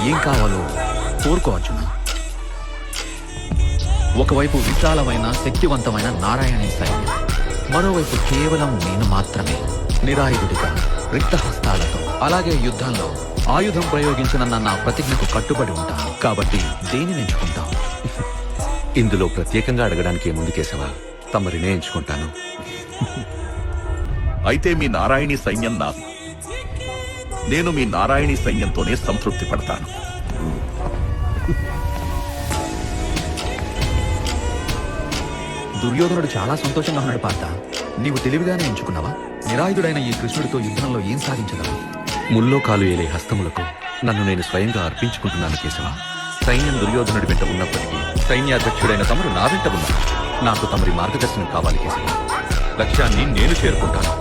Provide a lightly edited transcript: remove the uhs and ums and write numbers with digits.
ఏం కావాలో కోరుకో అర్జున. ఒకవైపు విశాలమైన శక్తివంతమైన నారాయణీ సైన్యం, మరోవైపు కేవలం నేను మాత్రమే నిరాయుధుడిగా రిక్తహస్తాలతో. అలాగే యుద్ధంలో ఆయుధం ప్రయోగించనన్న నా ప్రతిజ్ఞకు కట్టుబడి ఉంటాను. కాబట్టి దేనిని ఎంచుకుంటాం? ఇందులో ప్రత్యేకంగా అడగడానికి ఏముంది కేశవ, తమరినే ఎంచుకుంటాను. అయితే మీ నారాయణీ సైన్యం నాది. నేను మీ నారాయణీ సైన్యంతోనే సంతృప్తి పడతాను. దుర్యోధనుడు చాలా సంతోషంగా ఉన్నాడు పార్థ. నీవు తెలివిగానే ఎంచుకున్నావా? నిరాయుధుడైన ఈ కృష్ణుడితో యుద్ధంలో ఏం సాధించగలవు? ముల్లోకాలు ఏలే హస్తములకు నన్ను నేను స్వయంగా అర్పించుకుంటున్నాను కేశవ. సైన్యం దుర్యోధనుడి వెంట ఉన్నప్పటికీ సైన్యాధ్యక్షుడైన తమరు నా వెంట ఉన్నారు. నాకు తమరి మార్గదర్శనం కావాలి కేశవ. లక్ష్యాన్ని నేను చేరుకుంటాను.